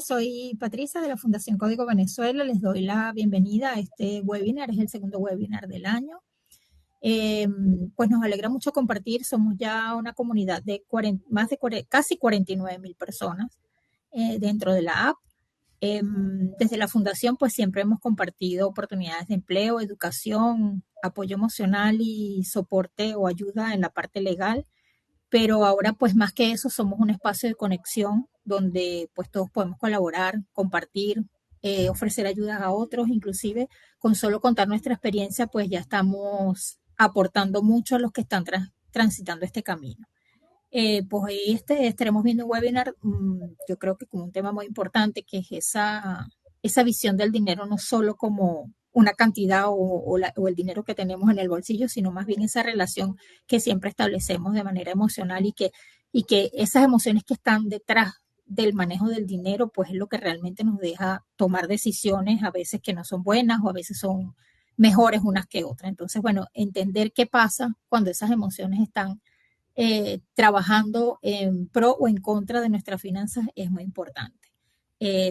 Soy Patricia de la Fundación Código Venezuela. Les doy la bienvenida a este webinar. Es el segundo webinar del año. Pues nos alegra mucho compartir. Somos ya una comunidad de casi 49.000 personas dentro de la app. Desde la fundación, pues siempre hemos compartido oportunidades de empleo, educación, apoyo emocional y soporte o ayuda en la parte legal, pero ahora pues más que eso somos un espacio de conexión donde pues todos podemos colaborar, compartir, ofrecer ayudas a otros, inclusive con solo contar nuestra experiencia pues ya estamos aportando mucho a los que están transitando este camino. Pues ahí estaremos viendo un webinar, yo creo que con un tema muy importante, que es esa visión del dinero no solo como una cantidad o el dinero que tenemos en el bolsillo, sino más bien esa relación que siempre establecemos de manera emocional y que esas emociones que están detrás del manejo del dinero, pues es lo que realmente nos deja tomar decisiones a veces que no son buenas o a veces son mejores unas que otras. Entonces, bueno, entender qué pasa cuando esas emociones están trabajando en pro o en contra de nuestras finanzas es muy importante.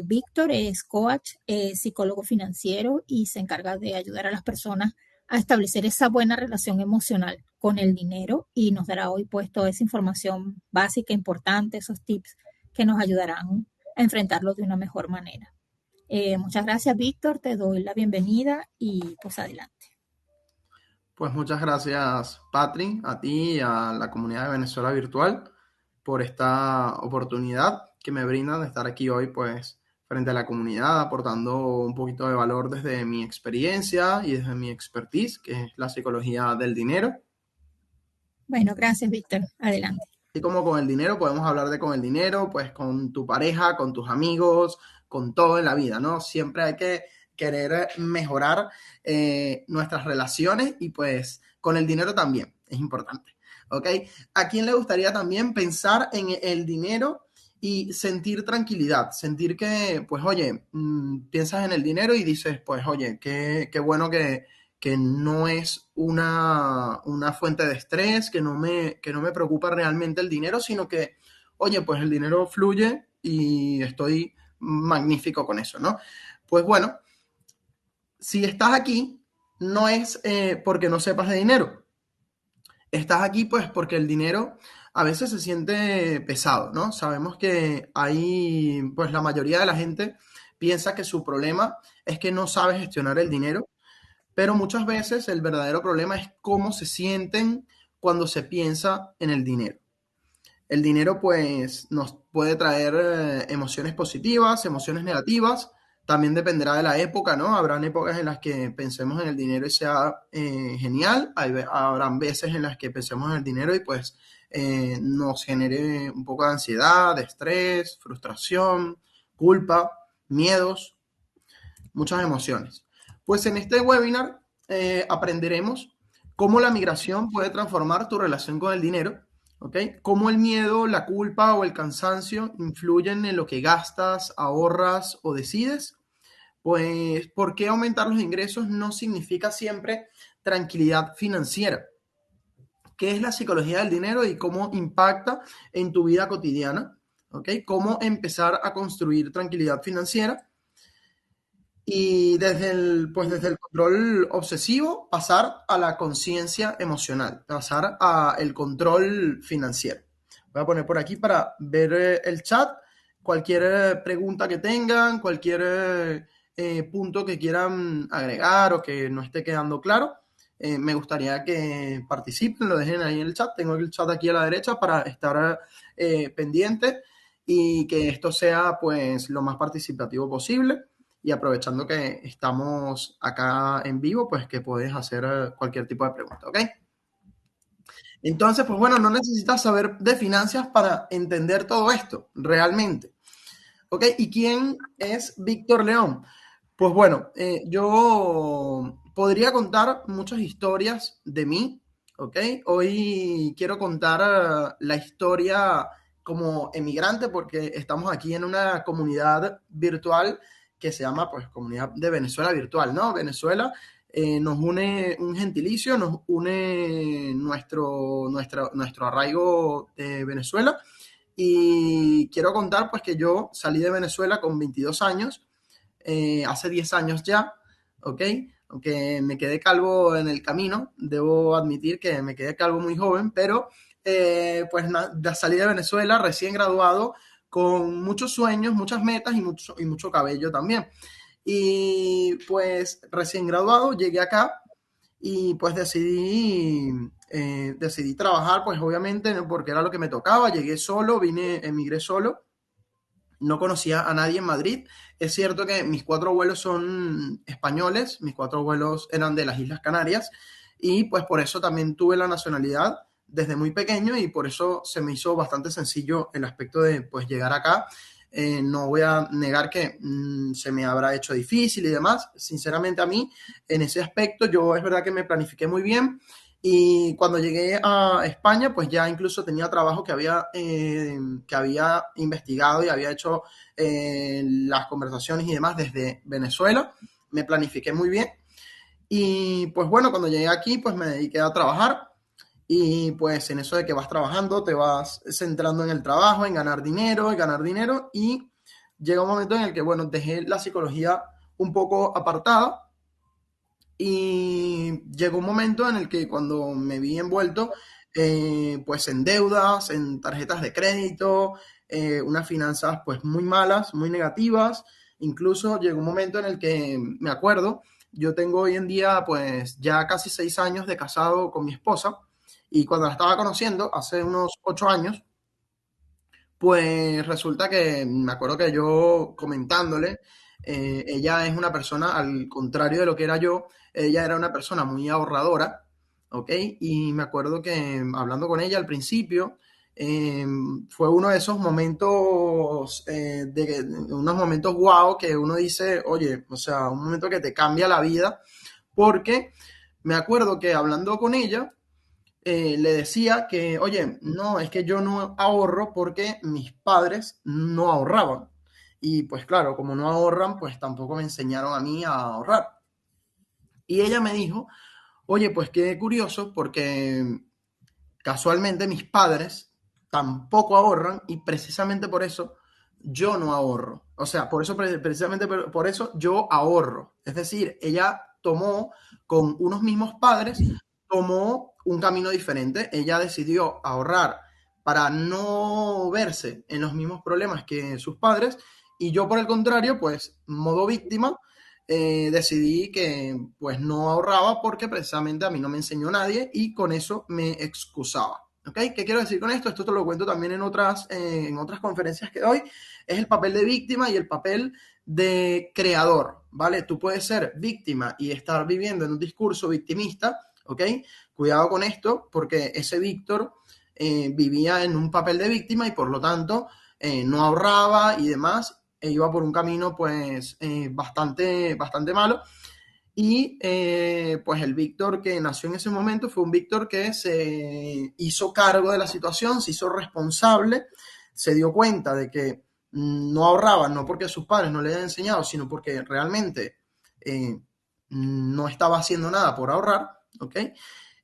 Víctor es coach, psicólogo financiero y se encarga de ayudar a las personas a establecer esa buena relación emocional con el dinero y nos dará hoy pues toda esa información básica, importante, esos tips que nos ayudarán a enfrentarlo de una mejor manera. Muchas gracias, Víctor, te doy la bienvenida y pues adelante. Pues muchas gracias, Patri, a ti y a la comunidad de Venezuela Virtual por esta oportunidad que me brindan de estar aquí hoy, pues, frente a la comunidad, aportando un poquito de valor desde mi experiencia y desde mi expertise, que es la psicología del dinero. Bueno, gracias, Víctor. Adelante. Y como con el dinero, podemos hablar de con el dinero, pues con tu pareja, con tus amigos, con todo en la vida, ¿no? Siempre hay que querer mejorar nuestras relaciones y pues con el dinero también, es importante, ¿ok? ¿A quién le gustaría también pensar en el dinero y sentir tranquilidad? Sentir que, pues, oye, piensas en el dinero y dices, pues, oye, qué bueno que no es una fuente de estrés, que no me preocupa realmente el dinero, sino que, oye, pues el dinero fluye y estoy magnífico con eso, ¿no? Pues bueno, si estás aquí, no es porque no sepas de dinero. Estás aquí pues porque el dinero a veces se siente pesado, ¿no? Sabemos que hay, pues la mayoría de la gente piensa que su problema es que no sabe gestionar el dinero, pero muchas veces el verdadero problema es cómo se sienten cuando se piensa en el dinero. El dinero pues nos puede traer emociones positivas, emociones negativas, también dependerá de la época, ¿no? Habrán épocas en las que pensemos en el dinero y sea genial, habrán veces en las que pensemos en el dinero y pues nos genere un poco de ansiedad, de estrés, frustración, culpa, miedos, muchas emociones. Pues en este webinar aprenderemos cómo la migración puede transformar tu relación con el dinero, ¿ok? Cómo el miedo, la culpa o el cansancio influyen en lo que gastas, ahorras o decides. Pues, ¿por qué aumentar los ingresos no significa siempre tranquilidad financiera? ¿Qué es la psicología del dinero y cómo impacta en tu vida cotidiana? ¿Ok? ¿Cómo empezar a construir tranquilidad financiera? Y desde el control obsesivo pasar a la conciencia emocional, pasar al control financiero. Voy a poner por aquí para ver el chat, cualquier pregunta que tengan, cualquier punto que quieran agregar o que no esté quedando claro. Me gustaría que participen, lo dejen ahí en el chat. Tengo el chat aquí a la derecha para estar pendiente y que esto sea pues lo más participativo posible y aprovechando que estamos acá en vivo, pues que puedes hacer cualquier tipo de pregunta, ¿ok? Entonces, pues bueno, no necesitas saber de finanzas para entender todo esto, realmente, ¿ok? ¿Y quién es Víctor León? Pues bueno, yo podría contar muchas historias de mí, ¿ok? Hoy quiero contar la historia como emigrante porque estamos aquí en una comunidad virtual que se llama pues Comunidad de Venezuela Virtual, ¿no? Venezuela nos une un gentilicio, nos une nuestro arraigo de Venezuela Y quiero contar pues que yo salí de Venezuela con 22 años, hace 10 años ya, ¿ok? Aunque me quedé calvo en el camino, debo admitir que me quedé calvo muy joven, pero pues salí de Venezuela recién graduado, con muchos sueños, muchas metas y mucho cabello también. Y pues recién graduado llegué acá y pues decidí trabajar, pues obviamente, ¿no? Porque era lo que me tocaba. Llegué solo, emigré solo, no conocía a nadie en Madrid. Es cierto que mis cuatro abuelos son españoles, mis cuatro abuelos eran de las Islas Canarias y pues por eso también tuve la nacionalidad desde muy pequeño y por eso se me hizo bastante sencillo el aspecto de pues llegar acá. No voy a negar que se me habrá hecho difícil y demás. Sinceramente a mí, en ese aspecto, yo es verdad que me planifiqué muy bien y cuando llegué a España, pues ya incluso tenía trabajo que había investigado y había hecho las conversaciones y demás desde Venezuela. Me planifiqué muy bien. Y pues bueno, cuando llegué aquí, pues me dediqué a trabajar. Y pues en eso de que vas trabajando, te vas centrando en el trabajo, en ganar dinero, en ganar dinero. Y llega un momento en el que, bueno, dejé la psicología un poco apartada y llegó un momento en el que cuando me vi envuelto, pues en deudas, en tarjetas de crédito, unas finanzas pues muy malas, muy negativas. Incluso llegó un momento en el que me acuerdo, yo tengo hoy en día pues ya casi 6 años de casado con mi esposa y cuando la estaba conociendo hace unos 8 años, pues resulta que me acuerdo que yo comentándole, ella es una persona, al contrario de lo que era yo, ella era una persona muy ahorradora, ¿ok? Y me acuerdo que hablando con ella al principio, eh, fue uno de esos momentos, unos momentos guau que uno dice, oye, o sea, un momento que te cambia la vida, porque me acuerdo que hablando con ella, le decía que, oye, no, es que yo no ahorro porque mis padres no ahorraban. Y pues claro, como no ahorran, pues tampoco me enseñaron a mí a ahorrar. Y ella me dijo, oye, pues qué curioso porque casualmente mis padres tampoco ahorran y precisamente por eso yo no ahorro. O sea, por eso, precisamente por eso yo ahorro. Es decir, ella tomó con unos mismos padres, tomó un camino diferente. Ella decidió ahorrar para no verse en los mismos problemas que sus padres y yo por el contrario, pues modo víctima, decidí que pues no ahorraba porque precisamente a mí no me enseñó nadie y con eso me excusaba. ¿Ok? ¿Qué quiero decir con esto? Esto te lo cuento también en otras conferencias que doy. Es el papel de víctima y el papel de creador, ¿vale? Tú puedes ser víctima y estar viviendo en un discurso victimista, ¿ok? Cuidado con esto porque ese Víctor vivía en un papel de víctima y por lo tanto no ahorraba y demás e iba por un camino pues bastante malo y pues el Víctor que nació en ese momento fue un Víctor que se hizo cargo de la situación, se hizo responsable, se dio cuenta de que no ahorraba, no porque sus padres no le habían enseñado, sino porque realmente no estaba haciendo nada por ahorrar, ¿ok?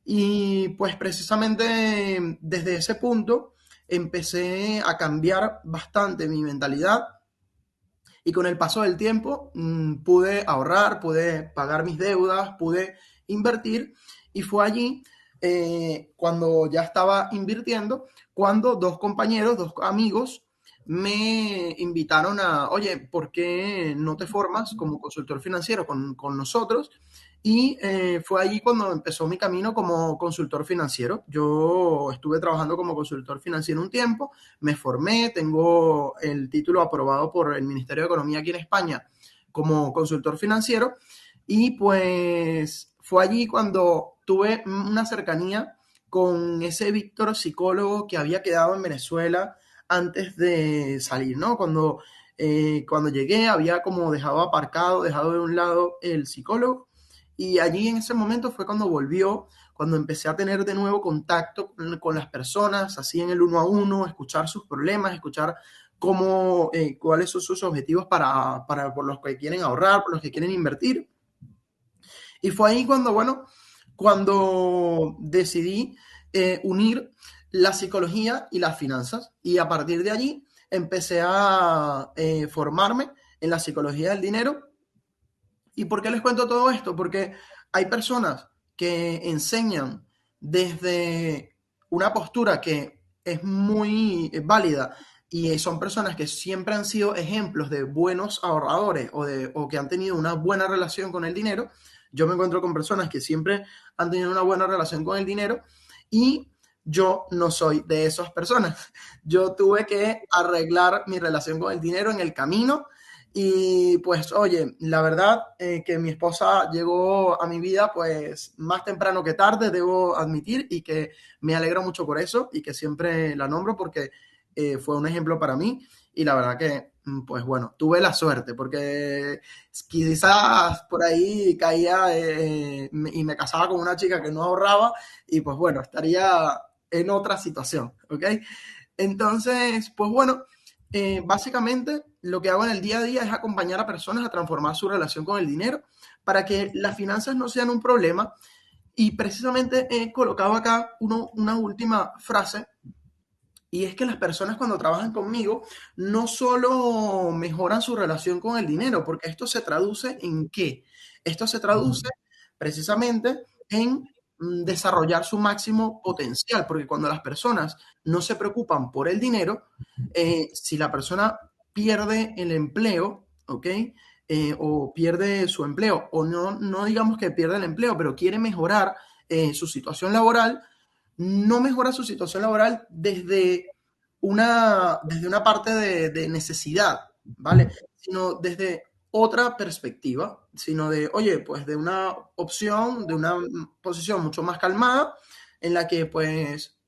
Y pues precisamente desde ese punto empecé a cambiar bastante mi mentalidad y con el paso del tiempo pude ahorrar, pude pagar mis deudas, pude invertir y fue allí cuando ya estaba invirtiendo, cuando dos compañeros, dos amigos me invitaron a, oye, ¿por qué no te formas como consultor financiero con nosotros? Y fue allí cuando empezó mi camino como consultor financiero. Yo estuve trabajando como consultor financiero un tiempo, me formé, tengo el título aprobado por el Ministerio de Economía aquí en España como consultor financiero y pues fue allí cuando tuve una cercanía con ese Víctor psicólogo que había quedado en Venezuela antes de salir, ¿no? Cuando llegué había como dejado de un lado el psicólogo y allí en ese momento fue cuando volvió, cuando empecé a tener de nuevo contacto con las personas, así en el uno a uno, escuchar sus problemas, escuchar cuáles son sus objetivos por los que quieren ahorrar, por los que quieren invertir. Y fue ahí cuando, bueno, cuando decidí unir la psicología y las finanzas. Y a partir de allí empecé a formarme en la psicología del dinero. ¿Y por qué les cuento todo esto? Porque hay personas que enseñan desde una postura que es muy válida y son personas que siempre han sido ejemplos de buenos ahorradores o que han tenido una buena relación con el dinero. Yo me encuentro con personas que siempre han tenido una buena relación con el dinero y yo no soy de esas personas. Yo tuve que arreglar mi relación con el dinero en el camino y pues, oye, la verdad que mi esposa llegó a mi vida pues más temprano que tarde, debo admitir, y que me alegro mucho por eso y que siempre la nombro porque fue un ejemplo para mí y la verdad que, pues bueno, tuve la suerte porque quizás por ahí caía y me casaba con una chica que no ahorraba y pues bueno, estaría en otra situación, ¿ok? Entonces, pues bueno, básicamente lo que hago en el día a día es acompañar a personas a transformar su relación con el dinero para que las finanzas no sean un problema. Y precisamente he colocado acá una última frase y es que las personas cuando trabajan conmigo no solo mejoran su relación con el dinero, porque esto se traduce en qué? Esto se traduce precisamente en desarrollar su máximo potencial, porque cuando las personas no se preocupan por el dinero, si la persona pierde el empleo, ¿ok? O pierde su empleo, o no digamos que pierde el empleo, pero quiere mejorar su situación laboral, no mejora su situación laboral desde una parte de necesidad, ¿vale? Sino desde otra perspectiva, sino de, oye, pues de una opción, de una posición mucho más calmada, en la que pues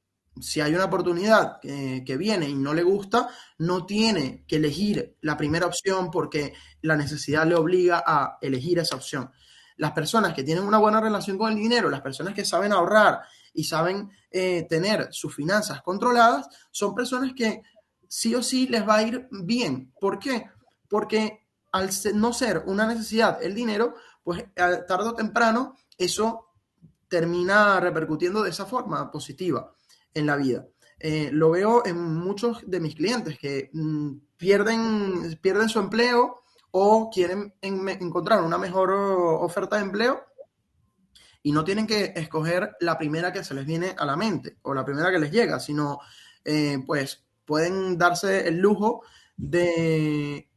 si hay una oportunidad que viene y no le gusta, no tiene que elegir la primera opción porque la necesidad le obliga a elegir esa opción. Las personas que tienen una buena relación con el dinero, las personas que saben ahorrar y saben tener sus finanzas controladas, son personas que sí o sí les va a ir bien. ¿Por qué? Porque al no ser una necesidad el dinero, pues tarde o temprano eso termina repercutiendo de esa forma positiva en la vida. Lo veo en muchos de mis clientes que pierden su empleo o quieren encontrar una mejor oferta de empleo y no tienen que escoger la primera que se les viene a la mente o la primera que les llega, sino pues pueden darse el lujo de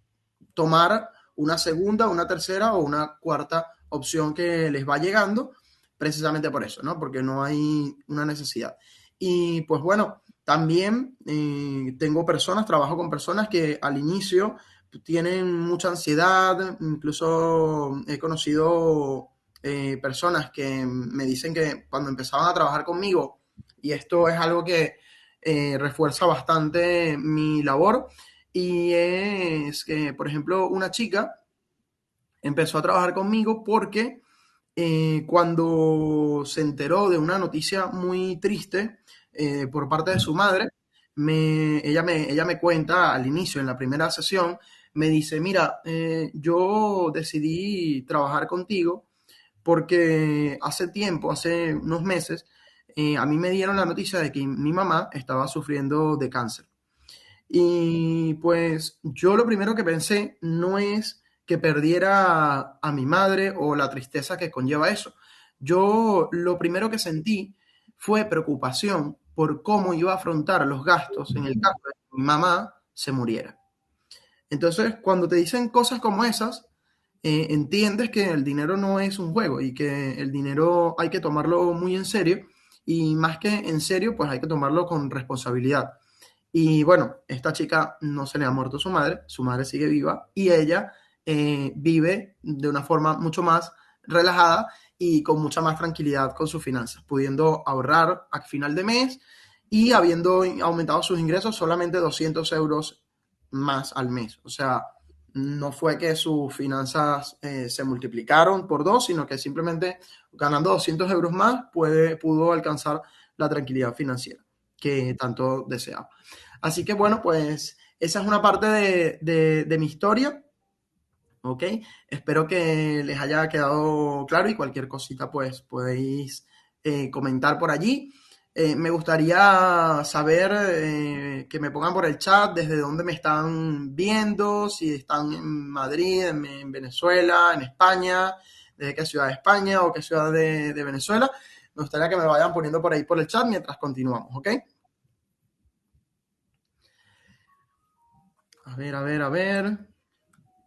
tomar una segunda, una tercera o una cuarta opción que les va llegando, precisamente por eso, ¿no? Porque no hay una necesidad. Y pues bueno, también tengo personas, trabajo con personas que al inicio tienen mucha ansiedad, incluso he conocido personas que me dicen que cuando empezaban a trabajar conmigo, y esto es algo que refuerza bastante mi labor, y es que, por ejemplo, una chica empezó a trabajar conmigo porque cuando se enteró de una noticia muy triste por parte de su madre, ella me cuenta al inicio, en la primera sesión, me dice, mira, yo decidí trabajar contigo porque hace tiempo, hace unos meses, a mí me dieron la noticia de que mi mamá estaba sufriendo de cáncer. Y pues yo lo primero que pensé no es que perdiera a mi madre o la tristeza que conlleva eso. Yo lo primero que sentí fue preocupación por cómo iba a afrontar los gastos en el caso de que mi mamá se muriera. Entonces, cuando te dicen cosas como esas, entiendes que el dinero no es un juego y que el dinero hay que tomarlo muy en serio y más que en serio, pues hay que tomarlo con responsabilidad. Y bueno, esta chica no se le ha muerto su madre sigue viva y ella vive de una forma mucho más relajada y con mucha más tranquilidad con sus finanzas, pudiendo ahorrar al final de mes y habiendo aumentado sus ingresos solamente 200 euros más al mes. O sea, no fue que sus finanzas se multiplicaron por dos, sino que simplemente ganando 200 euros más pudo alcanzar la tranquilidad financiera que tanto deseaba. Así que bueno, pues esa es una parte de mi historia, ¿ok? Espero que les haya quedado claro y cualquier cosita pues podéis comentar por allí. Me gustaría saber que me pongan por el chat desde dónde me están viendo, si están en Madrid, en Venezuela, en España, desde qué ciudad de España o qué ciudad de Venezuela. Me gustaría que me vayan poniendo por ahí por el chat mientras continuamos, ¿ok? A ver, a ver, a ver.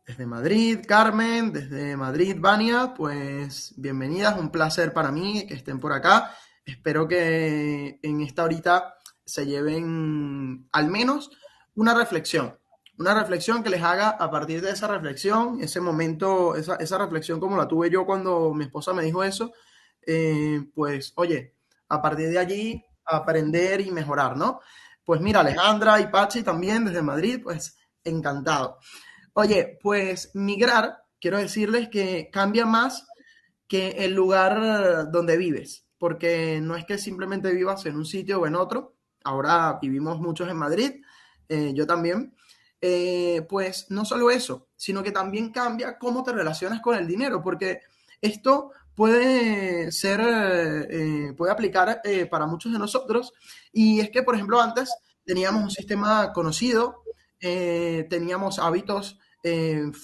Desde Madrid, Carmen, desde Madrid, Vania, pues bienvenidas, un placer para mí que estén por acá. Espero que en esta horita se lleven al menos una reflexión que les haga a partir de esa reflexión, ese momento, esa reflexión como la tuve yo cuando mi esposa me dijo eso, pues oye, a partir de allí aprender y mejorar, ¿no? Pues mira, Alejandra y Pachi también desde Madrid, pues encantado. Oye, pues migrar, quiero decirles que cambia más que el lugar donde vives, porque no es que simplemente vivas en un sitio o en otro, ahora vivimos muchos en Madrid, yo también, pues no solo eso, sino que también cambia cómo te relacionas con el dinero, porque esto puede ser, puede aplicar para muchos de nosotros, y es que, por ejemplo, antes teníamos un sistema conocido, teníamos hábitos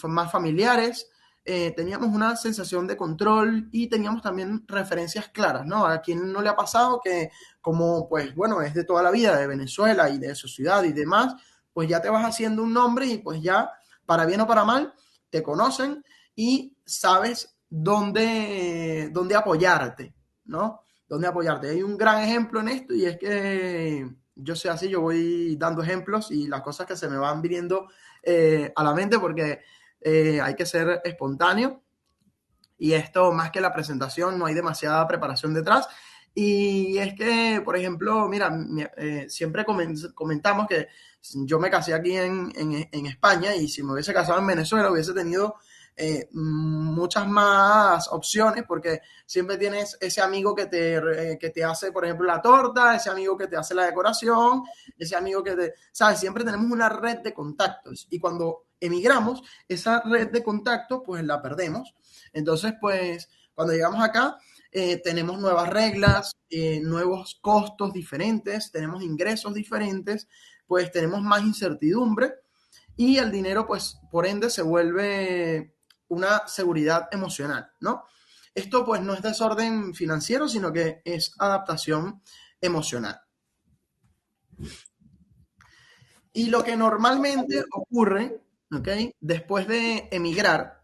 más familiares, teníamos una sensación de control y teníamos también referencias claras, ¿no? A quien no le ha pasado que como, pues bueno, es de toda la vida de Venezuela y de su ciudad y demás, pues ya te vas haciendo un nombre y pues ya, para bien o para mal, te conocen y sabes dónde apoyarte, ¿no? Dónde apoyarte. Hay un gran ejemplo en esto y es que yo sé así, yo voy dando ejemplos y las cosas que se me van viniendo a la mente porque hay que ser espontáneo y esto más que la presentación no hay demasiada preparación detrás. Y es que, por ejemplo, mira, siempre comentamos que yo me casé aquí en España y si me hubiese casado en Venezuela hubiese tenido muchas más opciones porque siempre tienes ese amigo que te hace, por ejemplo, la torta, ese amigo que te hace la decoración, ese amigo que te, ¿sabes? Siempre tenemos una red de contactos y cuando emigramos, esa red de contactos pues la perdemos. Entonces, pues, cuando llegamos acá, tenemos nuevas reglas, nuevos costos diferentes, tenemos ingresos diferentes, pues tenemos más incertidumbre y el dinero, pues, por ende, se vuelve una seguridad emocional, ¿no? Esto, pues, no es desorden financiero, sino que es adaptación emocional. Y lo que normalmente ocurre, ¿ok? Después de emigrar,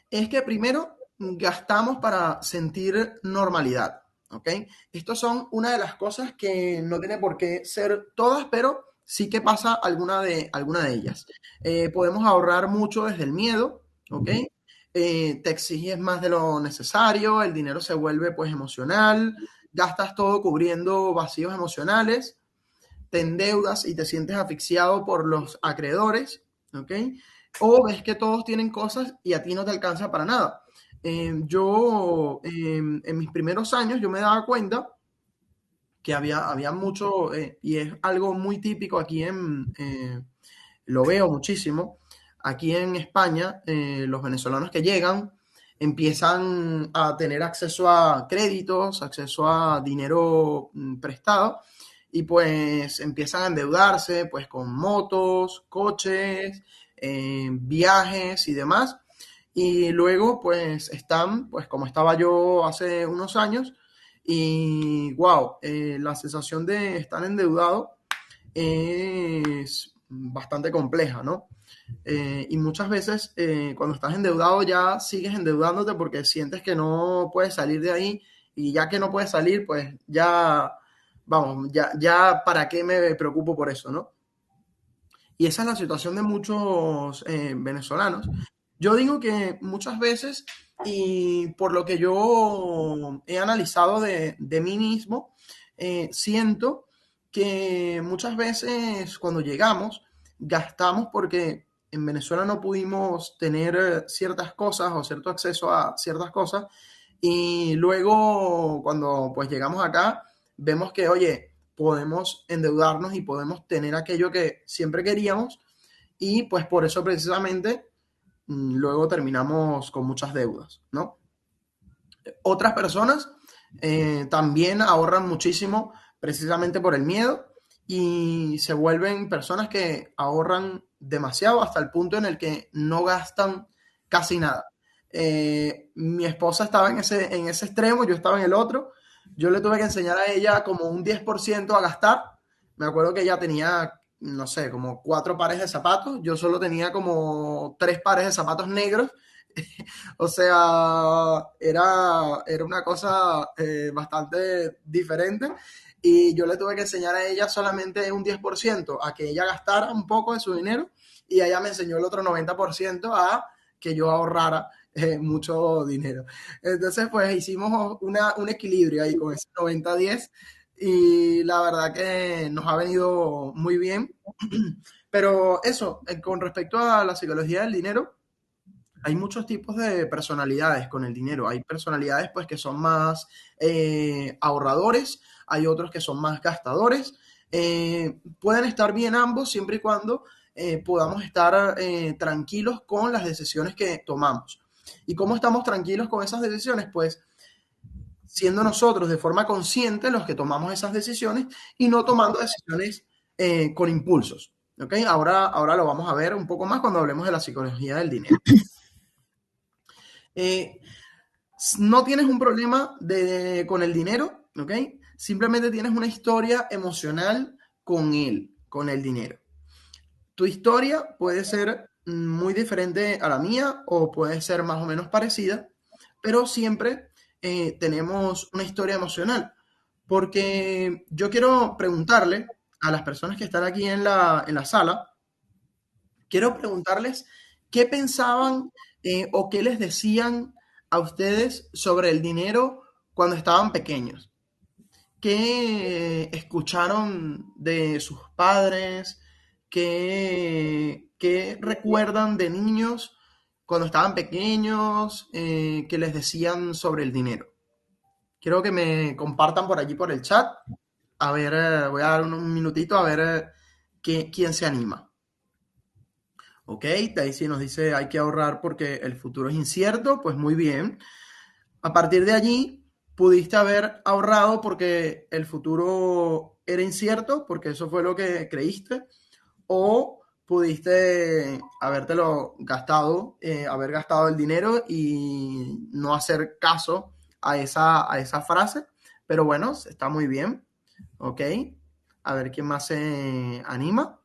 es que primero gastamos para sentir normalidad, ¿ok? Estas son una de las cosas que no tiene por qué ser todas, pero sí que pasa alguna de ellas. Podemos ahorrar mucho desde el miedo, ¿ok? Te exiges más de lo necesario, el dinero se vuelve pues emocional, gastas todo cubriendo vacíos emocionales, te endeudas y te sientes asfixiado por los acreedores, ¿ok? O ves que todos tienen cosas y a ti no te alcanza para nada. En mis primeros años, yo me daba cuenta que había mucho, y es algo muy típico aquí lo veo muchísimo, aquí en España, los venezolanos que llegan empiezan a tener acceso a créditos, acceso a dinero prestado, y pues empiezan a endeudarse pues con motos, coches, viajes y demás. Y luego pues están pues como estaba yo hace unos años y wow, la sensación de estar endeudado es bastante compleja, ¿no? Y muchas veces cuando estás endeudado ya sigues endeudándote porque sientes que no puedes salir de ahí y ya que no puedes salir, pues ya, vamos, ya para qué me preocupo por eso, ¿no? Y esa es la situación de muchos venezolanos. Yo digo que muchas veces, y por lo que yo he analizado de mí mismo, siento que muchas veces cuando llegamos gastamos porque en Venezuela no pudimos tener ciertas cosas o cierto acceso a ciertas cosas y luego cuando pues llegamos acá vemos que, oye, podemos endeudarnos y podemos tener aquello que siempre queríamos y pues por eso precisamente luego terminamos con muchas deudas, ¿no? Otras personas también ahorran muchísimo precisamente por el miedo y se vuelven personas que ahorran demasiado hasta el punto en el que no gastan casi nada. Mi esposa estaba en ese extremo, yo estaba en el otro. Yo le tuve que enseñar a ella como un 10% a gastar. Me acuerdo que ella tenía, no sé, como 4 pares de zapatos. Yo solo tenía como 3 pares de zapatos negros. O sea, era una cosa bastante diferente. Y yo le tuve que enseñar a ella solamente un 10% a que ella gastara un poco de su dinero y ella me enseñó el otro 90% a que yo ahorrara mucho dinero. Entonces, pues hicimos un equilibrio ahí con ese 90-10 y la verdad que nos ha venido muy bien. Pero eso, con respecto a la psicología del dinero, hay muchos tipos de personalidades con el dinero. Hay personalidades pues que son más ahorradores, hay otros que son más gastadores. Pueden estar bien ambos siempre y cuando podamos estar tranquilos con las decisiones que tomamos. ¿Y cómo estamos tranquilos con esas decisiones? Pues siendo nosotros de forma consciente los que tomamos esas decisiones y no tomando decisiones con impulsos. ¿Ok? Ahora lo vamos a ver un poco más cuando hablemos de la psicología del dinero. Eh, no tienes un problema con el dinero, ¿ok? Simplemente tienes una historia emocional con él, con el dinero. Tu historia puede ser muy diferente a la mía o puede ser más o menos parecida, pero siempre tenemos una historia emocional. Porque yo quiero preguntarle a las personas que están aquí en la sala, quiero preguntarles qué pensaban o qué les decían a ustedes sobre el dinero cuando estaban pequeños. ¿Qué escucharon de sus padres? ¿Qué recuerdan de niños cuando estaban pequeños que les decían sobre el dinero? Quiero que me compartan por allí por el chat. A ver, voy a dar un minutito a ver quién se anima. Ok, Daisy nos dice hay que ahorrar porque el futuro es incierto. Pues muy bien. A partir de allí, pudiste haber ahorrado porque el futuro era incierto, porque eso fue lo que creíste, o pudiste habértelo gastado, haber gastado el dinero y no hacer caso a esa frase. Pero bueno, está muy bien. Ok. A ver quién más se anima.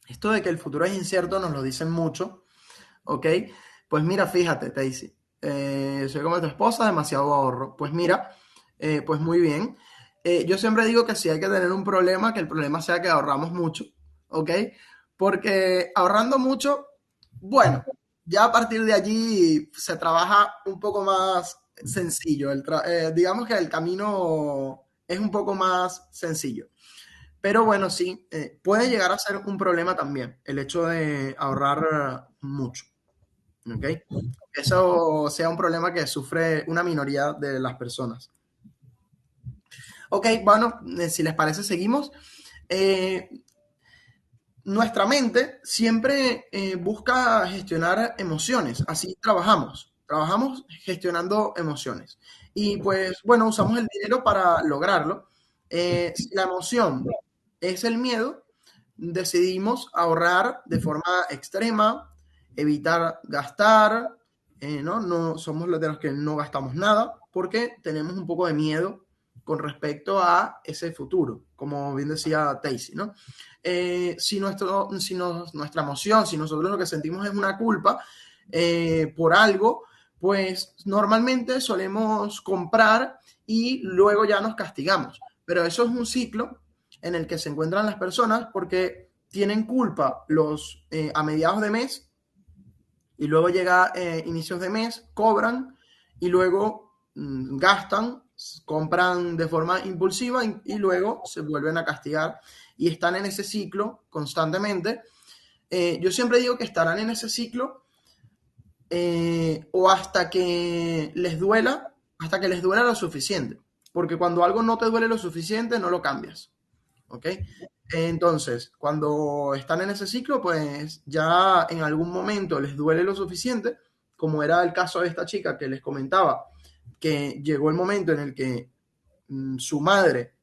Esto de que el futuro es incierto nos lo dicen mucho, ¿ok? Pues mira, fíjate, Daisy, soy como tu esposa, demasiado ahorro. Pues mira, pues muy bien. Yo siempre digo que si hay que tener un problema, que el problema sea que ahorramos mucho, ¿ok? Porque ahorrando mucho, bueno, ya a partir de allí se trabaja un poco más sencillo. Digamos que el camino es un poco más sencillo. Pero bueno, sí, puede llegar a ser un problema también el hecho de ahorrar mucho. ¿Ok? Eso sea un problema que sufre una minoría de las personas. Ok, bueno, si les parece, seguimos. Eh, Nuestra mente siempre busca gestionar emociones, así trabajamos gestionando emociones. Y pues bueno, usamos el dinero para lograrlo. Si la emoción es el miedo, decidimos ahorrar de forma extrema, evitar gastar, ¿no? No somos los de los que no gastamos nada porque tenemos un poco de miedo con respecto a ese futuro, como bien decía Daisy, ¿no? Nuestra emoción, si nosotros lo que sentimos es una culpa por algo, pues normalmente solemos comprar y luego ya nos castigamos. Pero eso es un ciclo en el que se encuentran las personas porque tienen culpa a mediados de mes y luego llega inicios de mes, cobran y luego gastan, compran de forma impulsiva y luego se vuelven a castigar y están en ese ciclo constantemente. Yo siempre digo que estarán en ese ciclo o hasta que les duela lo suficiente. Porque cuando algo no te duele lo suficiente, no lo cambias. ¿Ok? Entonces, cuando están en ese ciclo, pues ya en algún momento les duele lo suficiente, como era el caso de esta chica que les comentaba, que llegó el momento en el que su madre,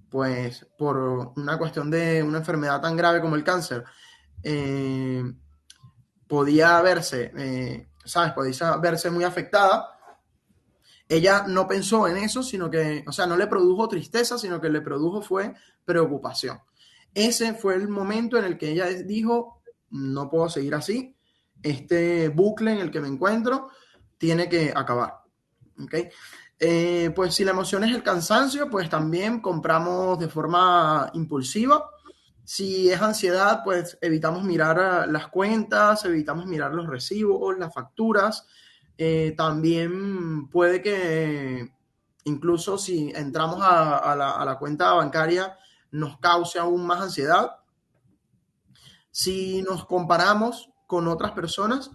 pues por una cuestión de una enfermedad tan grave como el cáncer, eh, podía verse, ¿sabes? Podía verse muy afectada. Ella no pensó en eso, sino que, o sea, no le produjo tristeza, sino que le produjo fue preocupación. Ese fue el momento en el que ella dijo, no puedo seguir así, este bucle en el que me encuentro tiene que acabar. ¿Ok? Pues si la emoción es el cansancio, pues también compramos de forma impulsiva. Si es ansiedad, pues evitamos mirar las cuentas, evitamos mirar los recibos, las facturas. También puede que incluso si entramos a la cuenta bancaria nos cause aún más ansiedad. Si nos comparamos con otras personas,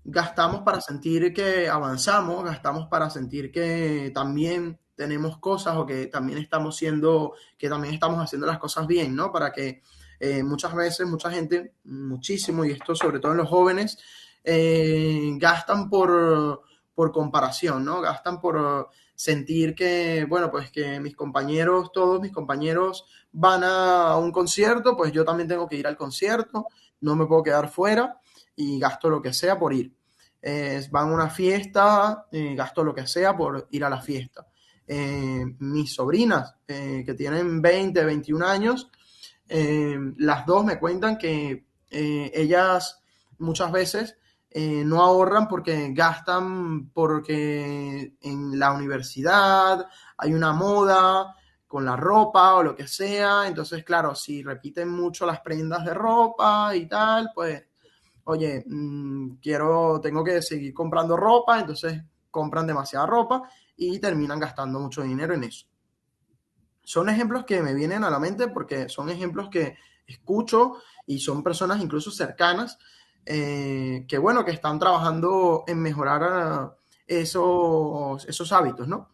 gastamos para sentir que avanzamos, gastamos para sentir que también tenemos cosas o que también estamos siendo, que también estamos haciendo las cosas bien, ¿no? Para que muchas veces, mucha gente, muchísimo, y esto sobre todo en los jóvenes, gastan por comparación, ¿no? Gastan por sentir que, bueno, pues que mis compañeros, todos mis compañeros van a un concierto, pues yo también tengo que ir al concierto, no me puedo quedar fuera y gasto lo que sea por ir. Van a una fiesta, gasto lo que sea por ir a la fiesta. Mis sobrinas, que tienen 20, 21 años, las dos me cuentan que ellas muchas veces no ahorran porque gastan, porque en la universidad hay una moda con la ropa o lo que sea. Entonces, claro, si repiten mucho las prendas de ropa y tal, pues, oye, tengo que seguir comprando ropa, entonces compran demasiada ropa y terminan gastando mucho dinero en eso. Son ejemplos que me vienen a la mente porque son ejemplos que escucho y son personas incluso cercanas que, bueno, que están trabajando en mejorar esos hábitos, ¿no?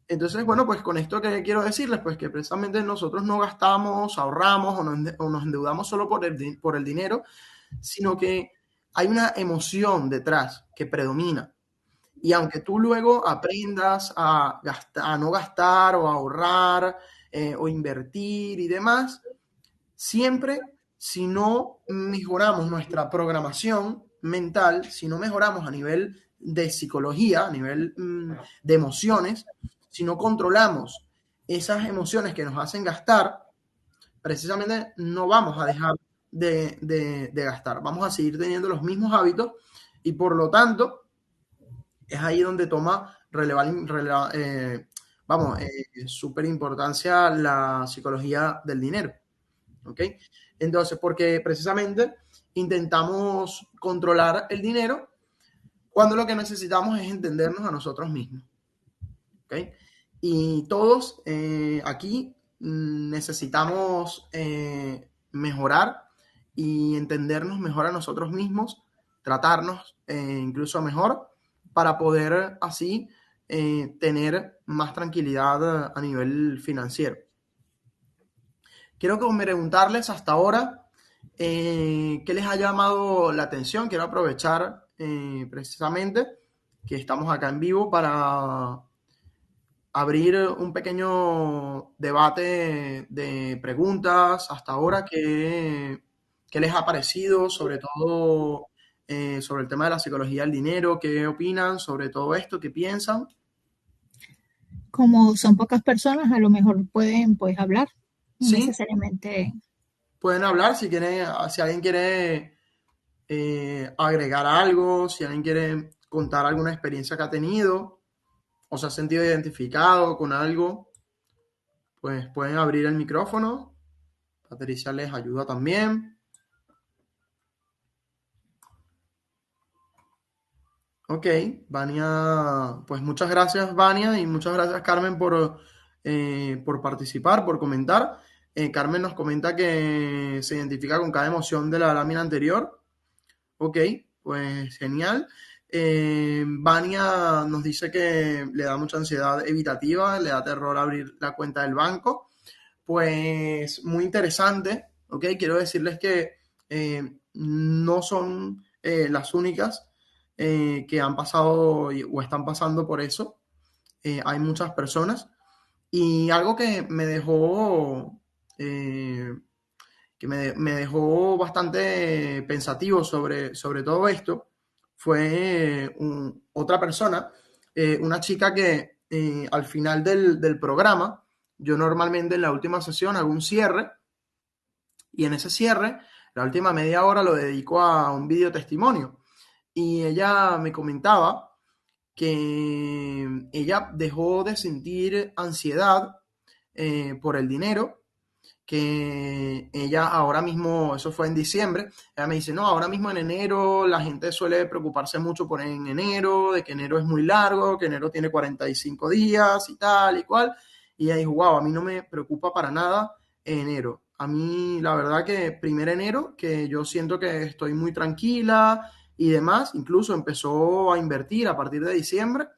Entonces, bueno, pues con esto que quiero decirles, pues que precisamente nosotros no gastamos, ahorramos o nos endeudamos solo por el dinero, sino que hay una emoción detrás que predomina. Y aunque tú luego aprendas a no gastar o a ahorrar o invertir y demás, siempre si no mejoramos nuestra programación mental, si no mejoramos a nivel de psicología, a nivel de emociones, si no controlamos esas emociones que nos hacen gastar, precisamente no vamos a dejar de gastar, vamos a seguir teniendo los mismos hábitos y por lo tanto es ahí donde toma súper importancia la psicología del dinero. ¿Ok? Entonces, porque precisamente intentamos controlar el dinero cuando lo que necesitamos es entendernos a nosotros mismos. ¿Ok? Y todos aquí necesitamos mejorar y entendernos mejor a nosotros mismos, tratarnos incluso mejor para poder así tener más tranquilidad a nivel financiero. Quiero preguntarles hasta ahora qué les ha llamado la atención. Quiero aprovechar precisamente que estamos acá en vivo para abrir un pequeño debate de preguntas hasta ahora qué les ha parecido, sobre todo sobre el tema de la psicología del dinero, qué opinan sobre todo esto, qué piensan. Como son pocas personas, a lo mejor pueden pues hablar, no Sí, necesariamente. pueden hablar si quieren, si alguien quiere agregar algo, si alguien quiere contar alguna experiencia que ha tenido o se ha sentido identificado con algo, pues pueden abrir el micrófono. Patricia les ayuda también. Ok, Vania, pues muchas gracias Vania y muchas gracias Carmen por participar, por comentar. Carmen nos comenta que se identifica con cada emoción de la lámina anterior. Ok, pues genial. Vania nos dice que le da mucha ansiedad evitativa, le da terror abrir la cuenta del banco. Pues muy interesante, ok. Quiero decirles que no son las únicas que han pasado o están pasando por eso. Hay muchas personas. Y algo me dejó bastante pensativo sobre todo esto fue otra persona, una chica que al final del programa, yo normalmente en la última sesión hago un cierre y en ese cierre, la última media hora lo dedico a un video testimonio. Y ella me comentaba que ella dejó de sentir ansiedad por el dinero, que ella ahora mismo, eso fue en diciembre, ella me dice, no, ahora mismo en enero la gente suele preocuparse mucho por en enero, de que enero es muy largo, que enero tiene 45 días y tal y cual, y ella dijo, wow, a mí no me preocupa para nada enero. A mí, la verdad que primer enero, que yo siento que estoy muy tranquila y demás, incluso empezó a invertir a partir de diciembre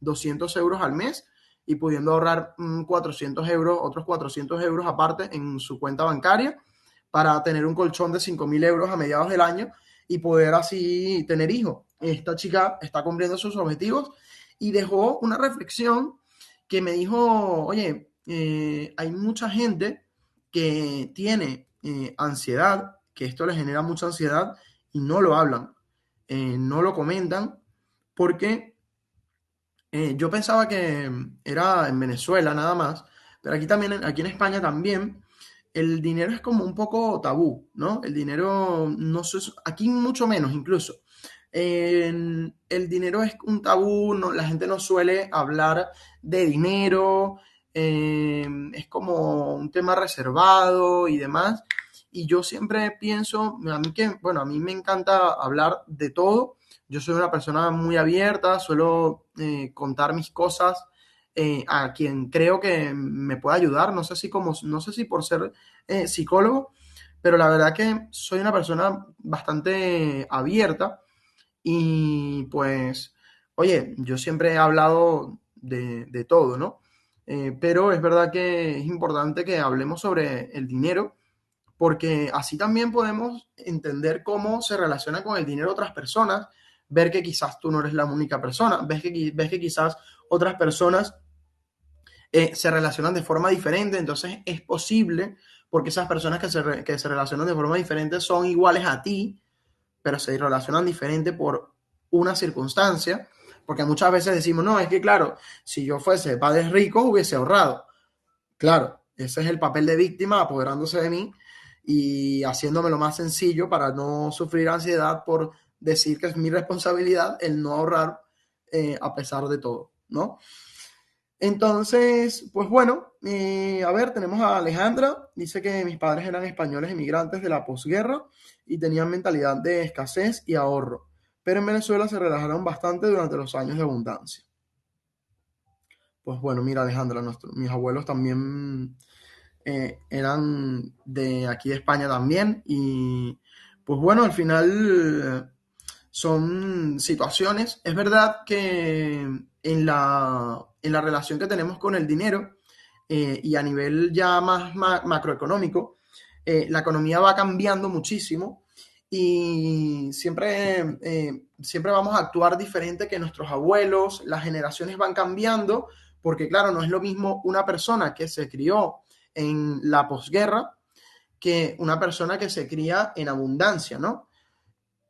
200 euros al mes y pudiendo ahorrar 400 euros, otros 400 euros aparte en su cuenta bancaria para tener un colchón de 5.000 euros a mediados del año y poder así tener hijos. Esta chica está cumpliendo sus objetivos y dejó una reflexión que me dijo, oye, hay mucha gente que tiene ansiedad, que esto les genera mucha ansiedad y no lo hablan, no lo comentan porque yo pensaba que era en Venezuela nada más, pero aquí también, aquí en España también, el dinero es como un poco tabú, ¿no? El dinero, no sé, aquí mucho menos incluso. El dinero es un tabú, no, la gente no suele hablar de dinero, es como un tema reservado y demás. Y yo siempre pienso, a mí que, bueno, a mí me encanta hablar de todo. Yo soy una persona muy abierta, suelo contar mis cosas a quien creo que me puede ayudar. No sé si por ser psicólogo, pero la verdad que soy una persona bastante abierta y pues, oye, yo siempre he hablado de todo, ¿no? Pero es verdad que es importante que hablemos sobre el dinero porque así también podemos entender cómo se relaciona con el dinero otras personas, ver que quizás tú no eres la única persona, ves que quizás otras personas se relacionan de forma diferente, entonces es posible, porque esas personas que se relacionan de forma diferente son iguales a ti, pero se relacionan diferente por una circunstancia, porque muchas veces decimos, no, es que claro, si yo fuese padre rico hubiese ahorrado. Claro, ese es el papel de víctima apoderándose de mí y haciéndome lo más sencillo para no sufrir ansiedad por decir que es mi responsabilidad el no ahorrar a pesar de todo, ¿no? Entonces, pues bueno, a ver, tenemos a Alejandra, dice que mis padres eran españoles emigrantes de la posguerra y tenían mentalidad de escasez y ahorro, pero en Venezuela se relajaron bastante durante los años de abundancia. Pues bueno, mira Alejandra, mis abuelos también eran de aquí de España también y pues bueno, al final son situaciones. Es verdad que en la relación que tenemos con el dinero y a nivel ya más macroeconómico, la economía va cambiando muchísimo y siempre vamos a actuar diferente que nuestros abuelos, las generaciones van cambiando, porque claro, no es lo mismo una persona que se crió en la posguerra que una persona que se cría en abundancia, ¿no?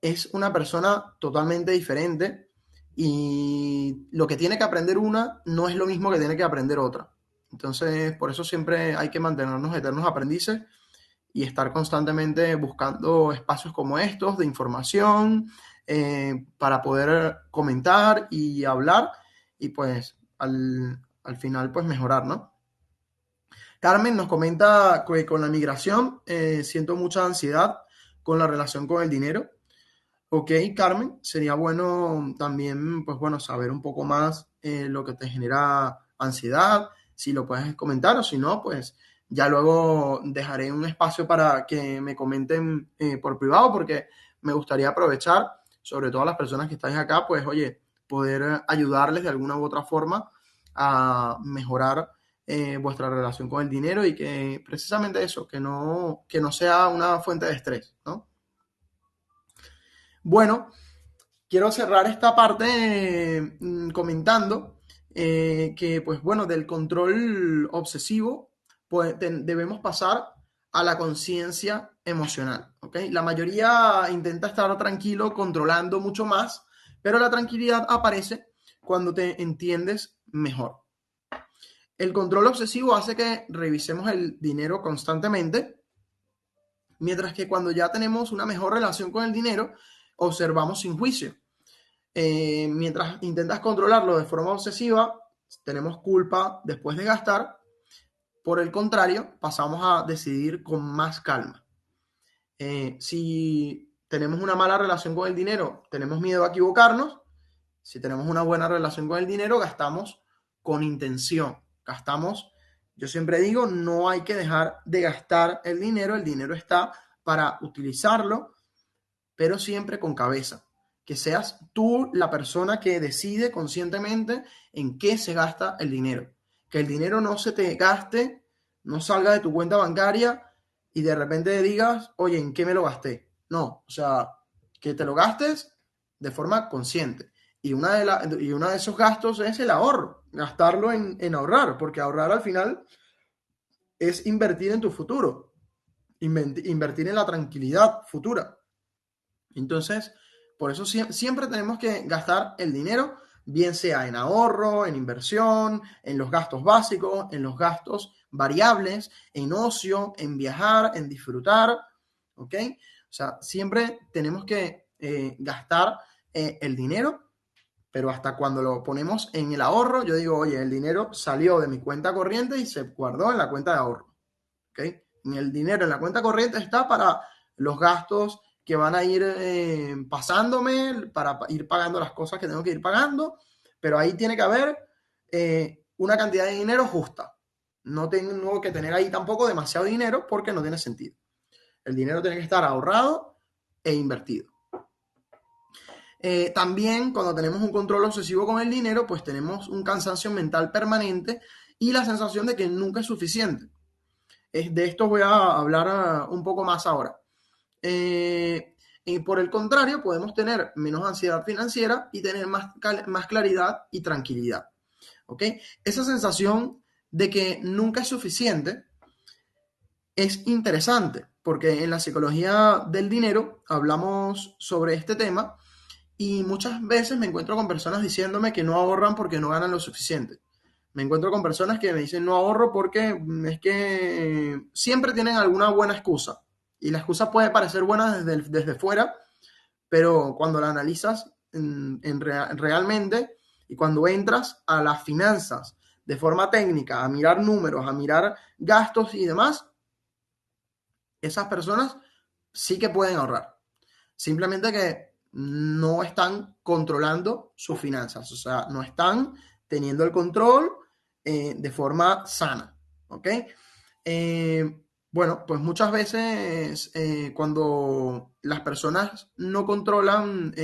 Es una persona totalmente diferente y lo que tiene que aprender una no es lo mismo que tiene que aprender otra. Entonces, por eso siempre hay que mantenernos eternos aprendices y estar constantemente buscando espacios como estos de información para poder comentar y hablar y pues al final pues mejorar, ¿no? Carmen nos comenta que con la migración siento mucha ansiedad con la relación con el dinero. Ok, Carmen, sería bueno también, pues bueno, saber un poco más lo que te genera ansiedad, si lo puedes comentar o si no, pues ya luego dejaré un espacio para que me comenten por privado porque me gustaría aprovechar, sobre todo a las personas que estáis acá, pues oye, poder ayudarles de alguna u otra forma a mejorar vuestra relación con el dinero y que precisamente eso, que no sea una fuente de estrés, ¿no? Bueno, quiero cerrar esta parte comentando que pues bueno, del control obsesivo pues, debemos pasar a la conciencia emocional, ¿ok? La mayoría intenta estar tranquilo controlando mucho más, pero la tranquilidad aparece cuando te entiendes mejor. El control obsesivo hace que revisemos el dinero constantemente, mientras que cuando ya tenemos una mejor relación con el dinero, observamos sin juicio. Mientras intentas controlarlo de forma obsesiva, tenemos culpa después de gastar. Por el contrario, pasamos a decidir con más calma. Si tenemos una mala relación con el dinero, tenemos miedo a equivocarnos. Si tenemos una buena relación con el dinero, gastamos con intención. Gastamos, yo siempre digo, no hay que dejar de gastar el dinero está para utilizarlo, pero siempre con cabeza. Que seas tú la persona que decide conscientemente en qué se gasta el dinero. Que el dinero no se te gaste, no salga de tu cuenta bancaria y de repente digas, oye, ¿en qué me lo gasté? No, o sea, que te lo gastes de forma consciente. Y uno de esos gastos es el ahorro, gastarlo en ahorrar, porque ahorrar al final es invertir en tu futuro, invertir en la tranquilidad futura. Entonces, por eso siempre tenemos que gastar el dinero, bien sea en ahorro, en inversión, en los gastos básicos, en los gastos variables, en ocio, en viajar, en disfrutar, ¿ok? O sea, siempre tenemos que gastar el dinero, pero hasta cuando lo ponemos en el ahorro, yo digo, oye, el dinero salió de mi cuenta corriente y se guardó en la cuenta de ahorro, ¿ok? El dinero en la cuenta corriente está para los gastos que van a ir pasándome, para ir pagando las cosas que tengo que ir pagando, pero ahí tiene que haber una cantidad de dinero justa. No tengo que tener ahí tampoco demasiado dinero porque no tiene sentido. El dinero tiene que estar ahorrado e invertido. También cuando tenemos un control obsesivo con el dinero, pues tenemos un cansancio mental permanente y la sensación de que nunca es suficiente. De esto voy a hablar un poco más ahora. Y por el contrario, podemos tener menos ansiedad financiera y tener más claridad y tranquilidad. ¿Ok? Esa sensación de que nunca es suficiente es interesante porque en la psicología del dinero hablamos sobre este tema y muchas veces me encuentro con personas diciéndome que no ahorran porque no ganan lo suficiente. Me encuentro con personas que me dicen no ahorro porque es que siempre tienen alguna buena excusa. Y la excusa puede parecer buena desde fuera, pero cuando la analizas realmente y cuando entras a las finanzas de forma técnica, a mirar números, a mirar gastos y demás, esas personas sí que pueden ahorrar. Simplemente que no están controlando sus finanzas, o sea, no están teniendo el control de forma sana, ¿ok? Bueno, pues muchas veces cuando las personas no controlan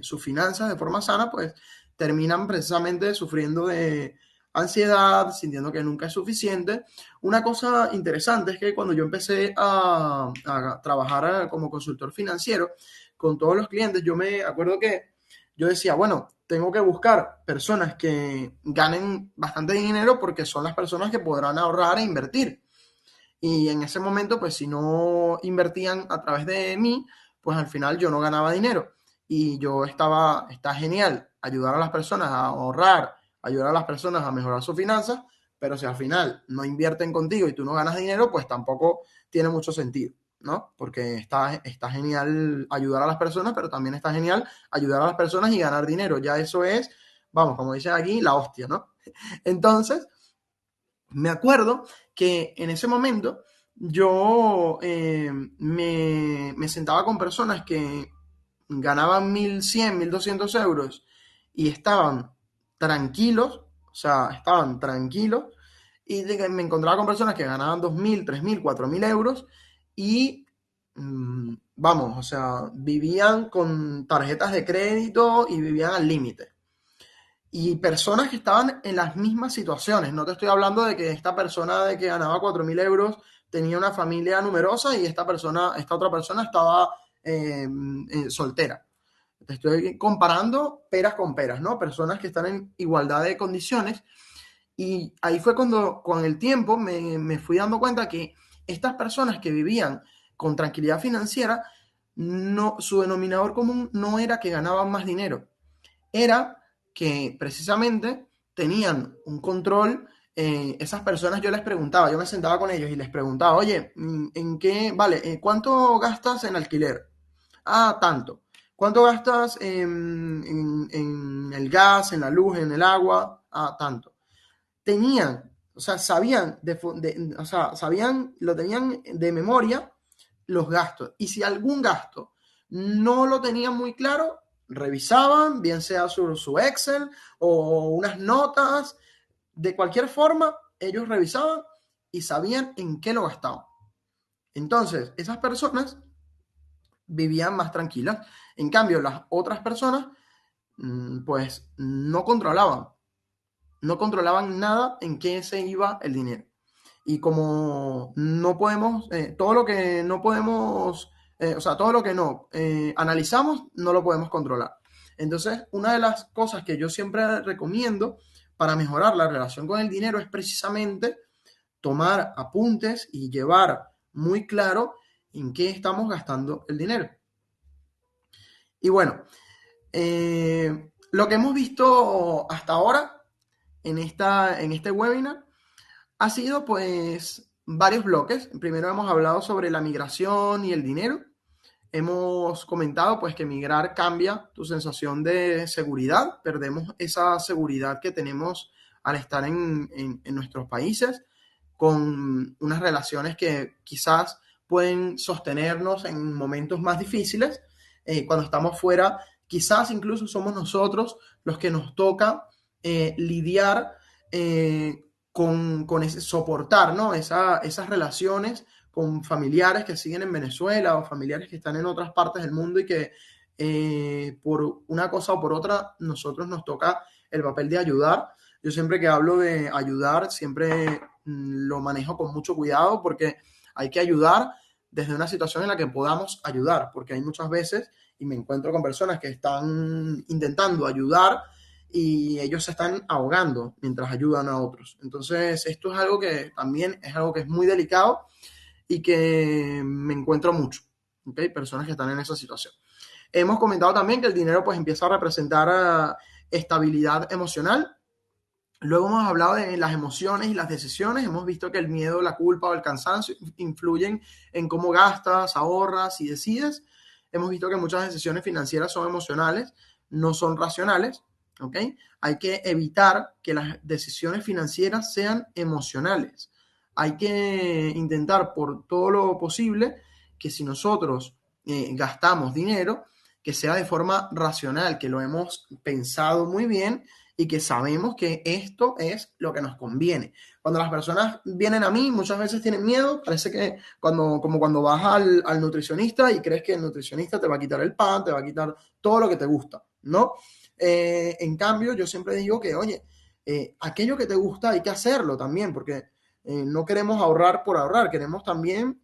sus finanzas de forma sana, pues terminan precisamente sufriendo de ansiedad, sintiendo que nunca es suficiente. Una cosa interesante es que cuando yo empecé a trabajar como consultor financiero con todos los clientes, yo me acuerdo que yo decía, bueno, tengo que buscar personas que ganen bastante dinero porque son las personas que podrán ahorrar e invertir. Y en ese momento, pues si no invertían a través de mí, pues al final yo no ganaba dinero. Y está genial ayudar a las personas a ahorrar, ayudar a las personas a mejorar sus finanzas, pero si al final no invierten contigo y tú no ganas dinero, pues tampoco tiene mucho sentido, ¿no? Porque está genial ayudar a las personas, pero también está genial ayudar a las personas y ganar dinero. Ya eso es, vamos, como dicen aquí, la hostia, ¿no? Entonces, me acuerdo que en ese momento yo me sentaba con personas que ganaban 1.100, 1.200 euros y estaban tranquilos, o sea, estaban tranquilos, y me encontraba con personas que ganaban 2.000, 3.000, 4.000 euros y vamos, o sea, vivían con tarjetas de crédito y vivían al límite y personas que estaban en las mismas situaciones. No te estoy hablando de que esta persona de que ganaba 4.000 euros tenía una familia numerosa y esta otra persona estaba soltera. te estoy comparando peras con peras, ¿no? Personas que están en igualdad de condiciones. Y ahí fue cuando con el tiempo me fui dando cuenta que estas personas que vivían con tranquilidad financiera, no, su denominador común no era que ganaban más dinero, era que precisamente tenían un control. Esas personas yo les preguntaba, yo me sentaba con ellos y les preguntaba, oye, ¿en qué, vale, cuánto gastas en alquiler? Ah, tanto. ¿Cuánto gastas en el gas, en la luz, en el agua? Ah, tanto. Tenían, o sea, sabían, o sea, sabían, lo tenían de memoria los gastos. Y si algún gasto no lo tenían muy claro, revisaban, bien sea su Excel o unas notas, de cualquier forma, ellos revisaban y sabían en qué lo gastaban. Entonces, esas personas vivían más tranquilas. En cambio, las otras personas, pues, no controlaban nada en qué se iba el dinero. Y como no podemos, todo lo que no podemos, o sea, todo lo que no analizamos, no lo podemos controlar. Entonces, una de las cosas que yo siempre recomiendo para mejorar la relación con el dinero es precisamente tomar apuntes y llevar muy claro en qué estamos gastando el dinero. Y bueno, lo que hemos visto hasta ahora en este webinar ha sido pues varios bloques. Primero hemos hablado sobre la migración y el dinero. Hemos comentado pues que migrar cambia tu sensación de seguridad. Perdemos esa seguridad que tenemos al estar en nuestros países, con unas relaciones que quizás pueden sostenernos en momentos más difíciles. Cuando estamos fuera, quizás incluso somos nosotros los que nos toca lidiar con ese, soportar, ¿no? Esas relaciones con familiares que siguen en Venezuela o familiares que están en otras partes del mundo y que por una cosa o por otra nosotros nos toca el papel de ayudar. Yo siempre que hablo de ayudar, siempre lo manejo con mucho cuidado porque hay que ayudar desde una situación en la que podamos ayudar, porque hay muchas veces, y me encuentro con personas que están intentando ayudar y ellos se están ahogando mientras ayudan a otros. Entonces, esto es algo que también es algo que es muy delicado y que me encuentro mucho, ¿ok? Personas que están en esa situación. Hemos comentado también que el dinero pues empieza a representar estabilidad emocional. Luego hemos hablado de las emociones y las decisiones. Hemos visto que el miedo, la culpa o el cansancio influyen en cómo gastas, ahorras y decides. Hemos visto que muchas decisiones financieras son emocionales, no son racionales. ¿Ok? Hay que evitar que las decisiones financieras sean emocionales. Hay que intentar por todo lo posible que si nosotros gastamos dinero, que sea de forma racional, que lo hemos pensado muy bien y que sabemos que esto es lo que nos conviene. Cuando las personas vienen a mí, muchas veces tienen miedo, parece que como cuando vas al nutricionista y crees que el nutricionista te va a quitar el pan, te va a quitar todo lo que te gusta, ¿no? En cambio, yo siempre digo que, oye, aquello que te gusta hay que hacerlo también, porque no queremos ahorrar por ahorrar, queremos también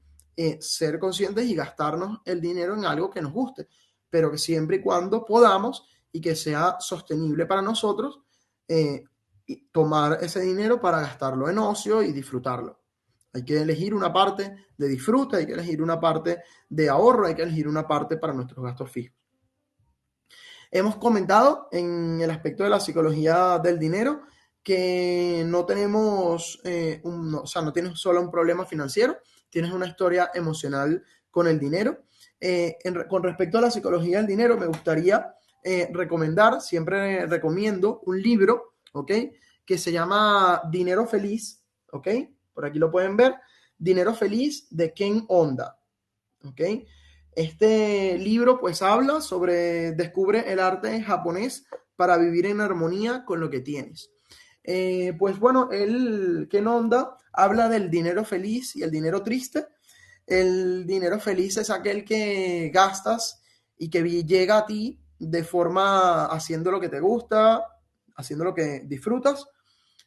ser conscientes y gastarnos el dinero en algo que nos guste, pero que siempre y cuando podamos y que sea sostenible para nosotros, y tomar ese dinero para gastarlo en ocio y disfrutarlo. Hay que elegir una parte de disfrute, hay que elegir una parte de ahorro, hay que elegir una parte para nuestros gastos fijos. Hemos comentado en el aspecto de la psicología del dinero que no tenemos, o sea, no tienes solo un problema financiero, tienes una historia emocional con el dinero. Con respecto a la psicología del dinero, me gustaría recomendar, siempre recomiendo un libro, ¿ok? Que se llama Dinero Feliz, ¿ok? Por aquí lo pueden ver, Dinero Feliz de Ken Honda, ¿ok? Este libro pues habla sobre descubre el arte japonés para vivir en armonía con lo que tienes. Pues bueno, Ken Honda habla del dinero feliz y el dinero triste. El dinero feliz es aquel que gastas y que llega a ti de forma haciendo lo que te gusta, haciendo lo que disfrutas.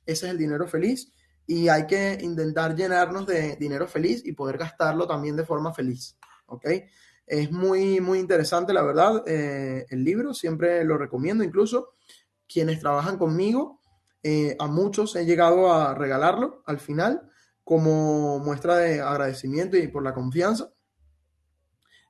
Ese es el dinero feliz y hay que intentar llenarnos de dinero feliz y poder gastarlo también de forma feliz, ¿ok? Es muy, muy interesante, la verdad, el libro, siempre lo recomiendo, incluso quienes trabajan conmigo, a muchos he llegado a regalarlo al final como muestra de agradecimiento y por la confianza.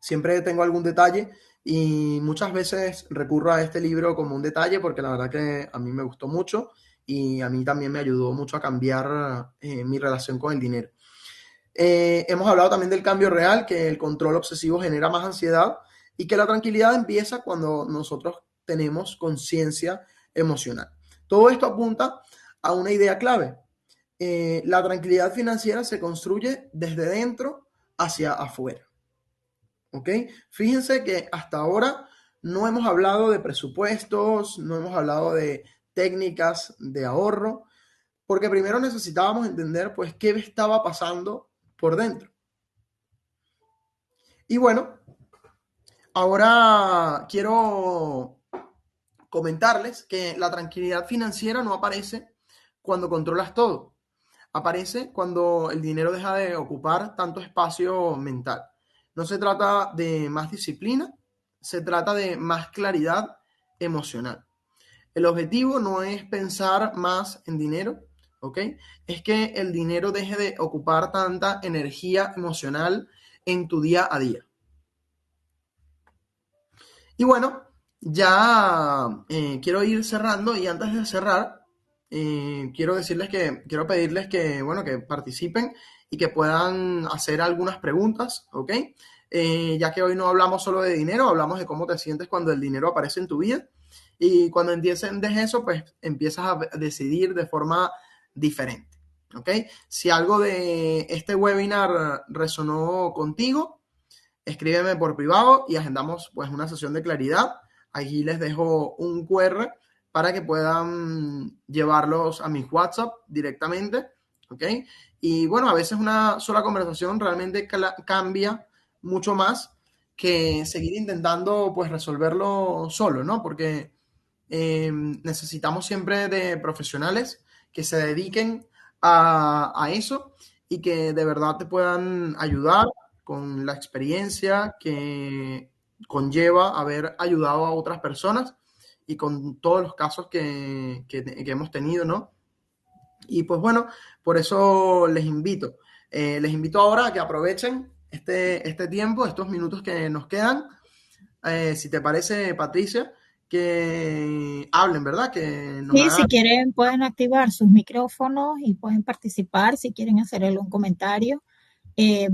Siempre tengo algún detalle y muchas veces recurro a este libro como un detalle porque la verdad que a mí me gustó mucho y a mí también me ayudó mucho a cambiar mi relación con el dinero. Hemos hablado también del cambio real, que el control obsesivo genera más ansiedad y que la tranquilidad empieza cuando nosotros tenemos conciencia emocional. Todo esto apunta a una idea clave. La tranquilidad financiera se construye desde dentro hacia afuera. ¿Ok? Fíjense que hasta ahora no hemos hablado de presupuestos, no hemos hablado de técnicas de ahorro, porque primero necesitábamos entender pues qué estaba pasando por dentro. Y bueno, ahora quiero comentarles que la tranquilidad financiera no aparece cuando controlas todo. Aparece cuando el dinero deja de ocupar tanto espacio mental. No se trata de más disciplina, se trata de más claridad emocional. El objetivo no es pensar más en dinero, ¿ok? Es que el dinero deje de ocupar tanta energía emocional en tu día a día. Y bueno, ya quiero ir cerrando y antes de cerrar, quiero pedirles que, bueno, que participen y que puedan hacer algunas preguntas, ¿ok? Ya que hoy no hablamos solo de dinero, hablamos de cómo te sientes cuando el dinero aparece en tu vida y cuando entiendes eso, pues empiezas a decidir de forma diferente, ¿ok? Si algo de este webinar resonó contigo, escríbeme por privado y agendamos pues una sesión de claridad. Allí les dejo un QR para que puedan llevarlos a mi WhatsApp directamente, ¿ok? Y bueno, a veces una sola conversación realmente cambia mucho más que seguir intentando pues resolverlo solo, ¿no? Porque necesitamos siempre de profesionales que se dediquen a eso y que de verdad te puedan ayudar con la experiencia que conlleva haber ayudado a otras personas y con todos los casos que hemos tenido, ¿no? Y pues bueno, por eso les invito ahora a que aprovechen este tiempo, estos minutos que nos quedan, si te parece, Patricia, que hablen, ¿verdad? Que nos Sí, hagan. si quieren pueden activar sus micrófonos y pueden participar si quieren hacer algún comentario. Eh,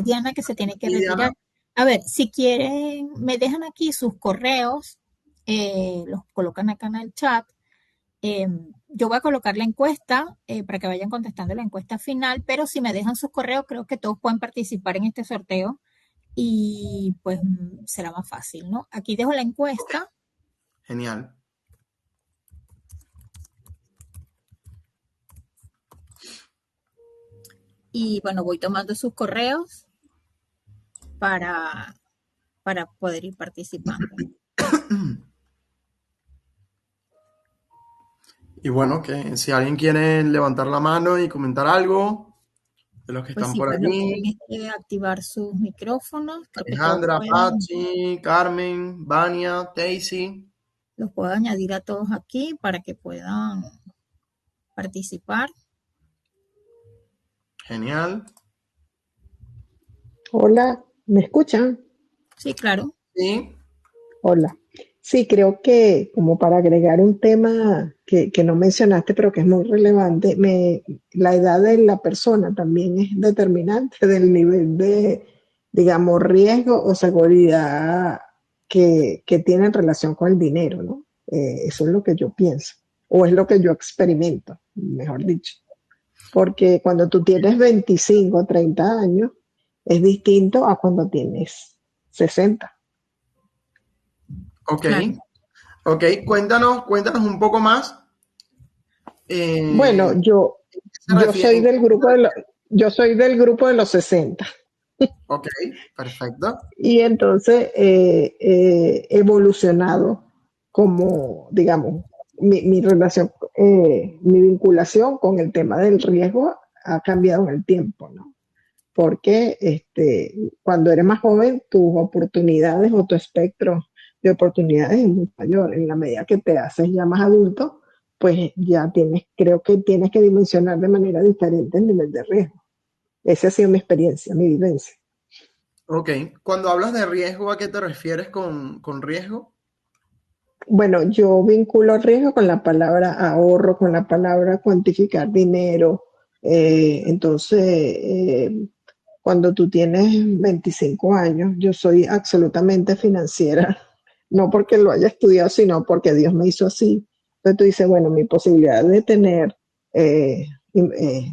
Diana, que se tiene que Y Diana, retirar. A ver, si quieren, me dejan aquí sus correos, los colocan acá en el chat. Eh, yo voy a colocar la encuesta para que vayan contestando la encuesta final, pero si me dejan sus correos, creo que todos pueden participar en este sorteo y pues será más fácil, ¿no? Aquí dejo la encuesta genial. y bueno, voy tomando sus correos para, para poder ir participando. Y bueno, que si alguien quiere levantar la mano y comentar algo de los que Pues están sí, por pues lo que deben aquí, es activar sus micrófonos. Creo que todos Alejandra, pueden, Pachi, Carmen, Vania, Daisy, los puedo añadir a todos aquí para que puedan participar. genial. Hola, ¿me escuchan? Sí, claro. Sí, Hola. Sí, creo que como para agregar un tema que no mencionaste, pero que es muy relevante, la edad de la persona también es determinante del nivel de, digamos, riesgo o seguridad que tiene en relación con el dinero, ¿no? Eso es lo que yo pienso, o es lo que yo experimento, mejor dicho. Porque cuando tú tienes 25 o 30 años, es distinto a cuando tienes 60. ok, Claro. ok. Cuéntanos un poco más. Bueno, ¿A qué se refiere? yo soy del grupo de los 60 Ok, perfecto. y entonces he evolucionado como, digamos, mi relación, mi vinculación con el tema del riesgo ha cambiado en el tiempo, ¿no? porque cuando eres más joven, tus oportunidades o tu espectro de oportunidades es muy mayor. En la medida que te haces ya más adulto, pues ya creo que tienes que dimensionar de manera diferente el nivel de riesgo. Esa ha sido mi experiencia, mi vivencia. Ok, cuando hablas de riesgo, ¿a qué te refieres con riesgo? Bueno, yo vinculo riesgo con la palabra ahorro, con la palabra cuantificar dinero. Cuando tú tienes 25 años, yo soy absolutamente financiera, no porque lo haya estudiado, sino porque Dios me hizo así. Entonces tú dices, bueno, mi posibilidad de tener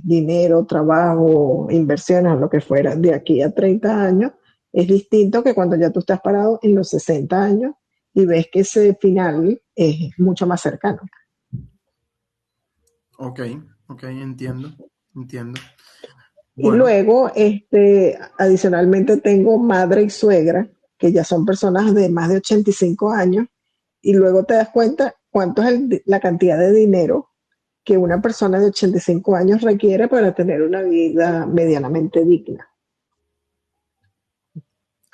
dinero, trabajo, inversiones, o lo que fuera, de aquí a 30 años, es distinto que cuando ya tú estás parado en los 60 años y ves que ese final es mucho más cercano. Ok, ok, entiendo, entiendo. Y Bueno, luego, adicionalmente tengo madre y suegra, que ya son personas de más de 85 años, y luego te das cuenta cuánto es la cantidad de dinero que una persona de 85 años requiere para tener una vida medianamente digna.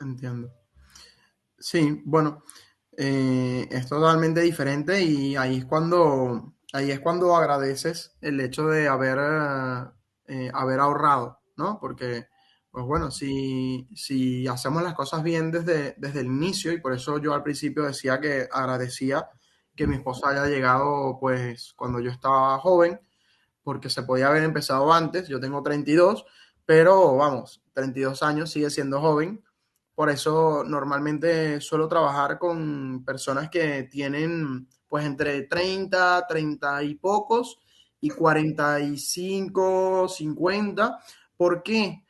entiendo. Sí, bueno, es totalmente diferente y ahí es cuando agradeces el hecho de haber ahorrado, ¿no? Porque, pues bueno, si hacemos las cosas bien desde el inicio, y por eso yo al principio decía que agradecía que mi esposa haya llegado, pues, cuando yo estaba joven, porque se podía haber empezado antes, yo tengo 32, pero vamos, 32 años sigue siendo joven. Por eso normalmente suelo trabajar con personas que tienen pues entre 30, 30 y pocos y 45, 50. ¿Por qué?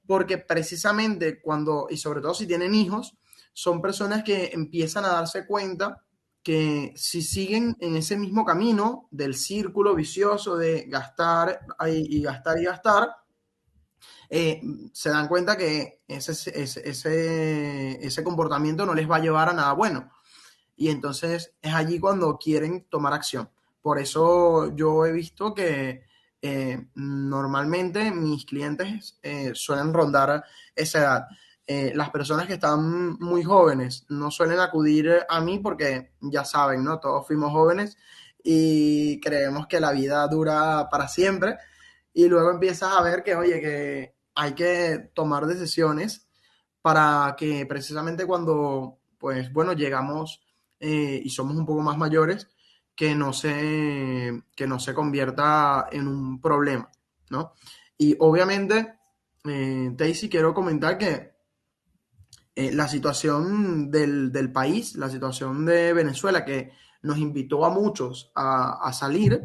Porque precisamente cuando, y sobre todo si tienen hijos, son personas que empiezan a darse cuenta que si siguen en ese mismo camino del círculo vicioso de gastar y gastar y gastar, eh, se dan cuenta que ese comportamiento no les va a llevar a nada bueno. Y entonces es allí cuando quieren tomar acción. Por eso yo he visto que normalmente mis clientes suelen rondar esa edad. Las personas que están muy jóvenes no suelen acudir a mí porque ya saben, ¿no? Todos fuimos jóvenes y creemos que la vida dura para siempre y luego empiezas a ver que, oye, que hay que tomar decisiones para que precisamente cuando, pues bueno, llegamos y somos un poco más mayores, que no se convierta en un problema, ¿no? Y obviamente, Daisy, quiero comentar que la situación del país, la situación de Venezuela, que nos invitó a muchos a salir,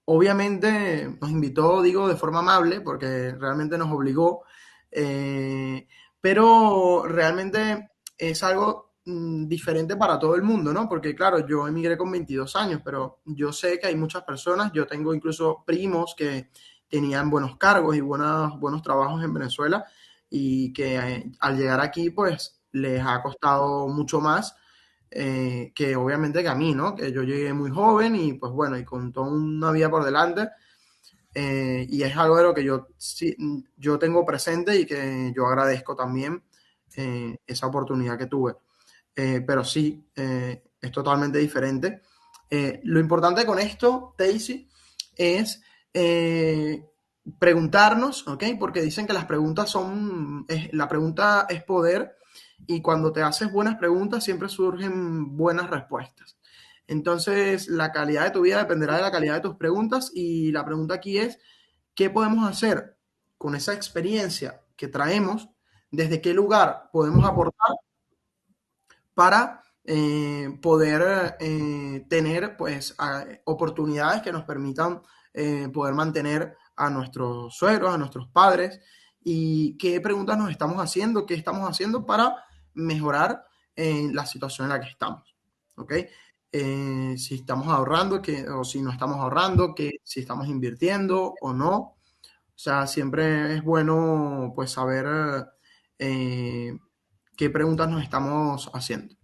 obviamente nos invitó, digo, de forma amable, porque realmente nos obligó, eh, pero realmente es algo diferente para todo el mundo, ¿no? Porque claro, yo emigré con 22 años, pero yo sé que hay muchas personas, yo tengo incluso primos que tenían buenos cargos y buenos trabajos en Venezuela y que al llegar aquí, pues les ha costado mucho más que obviamente que a mí, ¿no? Que yo llegué muy joven y pues bueno, y con toda una vida por delante, y es algo de lo que yo, sí, yo tengo presente y que yo agradezco también esa oportunidad que tuve. Pero sí, es totalmente diferente. Lo importante con esto, Daisy, es preguntarnos, ¿ok? Porque dicen que las preguntas la pregunta es poder y cuando te haces buenas preguntas siempre surgen buenas respuestas. Entonces, la calidad de tu vida dependerá de la calidad de tus preguntas y la pregunta aquí es, ¿qué podemos hacer con esa experiencia que traemos? ¿Desde qué lugar podemos aportar para poder tener pues oportunidades que nos permitan poder mantener a nuestros suegros, a nuestros padres y qué preguntas nos estamos haciendo, qué estamos haciendo para mejorar la situación en la que estamos, ¿ok? Si estamos ahorrando o si no estamos ahorrando, si estamos invirtiendo o no. O sea, siempre es bueno pues saber qué preguntas nos estamos haciendo.